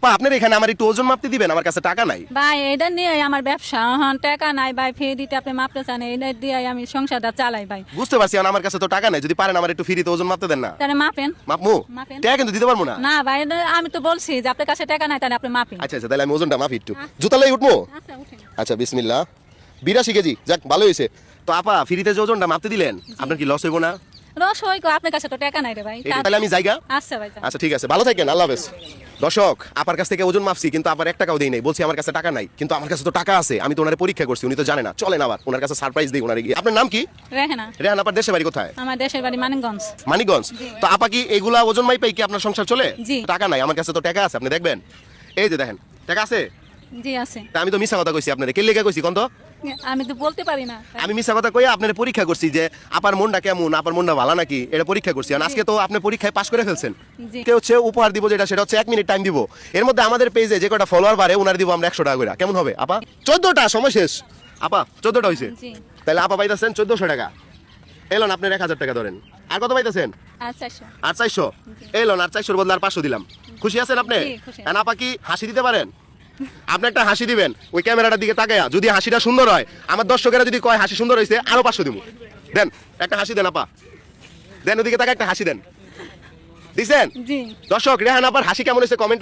আপা আপনার এখানে আমার একটু ওজন মাপতে দিবেন, আমার কাছে টাকা নাই। ভাই এটা নিয়ে আমার ব্যবসা, হ্যাঁ টাকা নাই ভাই, ফ্রি দিতে আপনি মাপতে চান, এটা দিয়ে আমি সংসারটা চালাই ভাই। বুঝতে পারছি, এখন আমার কাছে তো টাকা নাই, যদি পারেন আমার একটু ফ্রিতে ওজন মাপতে দেন না। তাহলে মাপেন। মাপমু? মাপেন। টাকা কিন্তু দিতে পারবো না। না ভাই, আমি তো বলছি যে আপনার কাছে টাকা নাই, তাহলে আপনি মাপেন। আচ্ছা আচ্ছা, তাহলে আমি ওজনটা মাপি একটু। জুতা লই উঠবো? আচ্ছা উঠেন। আচ্ছা বিসমিল্লাহ। 82 কেজি, যাক ভালো হয়েছে। তো আপা ফ্রিতে যে ওজনটা মাপতে দিলেন, আপনার কি লস হইব না? রস হই গো, আপনার কাছে তো টাকা নাই রে ভাই। তাহলে আমি জায়গা। আচ্ছা ভাই। আচ্ছা ঠিক আছে, ভালো থাকেন, আল্লাহ হাফেজ। দর্শক, আপার কাছ থেকে ওজন মাপছি কিন্তু আপার 1 টাকাও দেই নাই, বলছি আমার কাছে টাকা নাই, কিন্তু আমার কাছে তো টাকা আছে, আমি তো ওনারে পরীক্ষা করছি, উনি তো জানে না। চলেন আবার ওনার কাছে সারপ্রাইজ দেই ওনারে গিয়ে। আপনার নাম কি? রেহানা। রেহান, আপনার দেশের বাড়ি কোথায়? আমার দেশের বাড়ি মানিকগঞ্জ। মানিকগঞ্জ। তো আপা কি এগুলা ওজন মাইপাই কি আপনার সংসার চলে? জি। টাকা নাই, আমার কাছে তো টাকা আছে, আপনি দেখবেন। এই যে দেখেন, টাকা আছে। জি আছে। তা আমি তো মিছা কথা কইছি আপনারে, কে লেগে কইছি কোন তো? আমি তো বলতে পারি না। আমি মিছা কথা কইয়া আপনারে পরীক্ষা করছি যে আপার মনটা কেমন, আপার মনটা ভালো নাকি, এটা পরীক্ষা করছি। আর আজকে তো আপনি পরীক্ষায় পাশ করে ফেলছেন। জি। কেউ হচ্ছে উপহার দিব, সেটা হচ্ছে 1 মিনিট টাইম দিব। এর মধ্যে আমাদের পেজে যে কটা ফলোয়ার বাড়ে ওনার দিব আমরা 100 টাকা করে। কেমন হবে আপা? 14টা, সময় শেষ। আপা 14টা হইছে। জি। তাহলে আপা পাইতাছেন 1400 টাকা। এলন আপনার 1000 টাকা ধরেন। আর কত পাইতাছেন? আচ্ছা। আর 400। এলন আর 400 বদলে আর 500 দিলাম। খুশি আছেন আপনি? জি, খুশি। আর আপা কি হাসি দিতে পারেন? আপনি একটা হাসি দিবেন ওই ক্যামেরাটার দিকে তাকায়া, যদি হাসিটা সুন্দর হয়, আমার দর্শকেরা যদি কয় হাসি সুন্দর হয়েছে, আরো 500 দিব। দেন একটা হাসি দেন আপা, দেন ওদিকে তাকা একটা হাসি দেন। দিছেন? জি। দর্শক, রেহান আপার হাসি কেমন হয়েছে কমেন্ট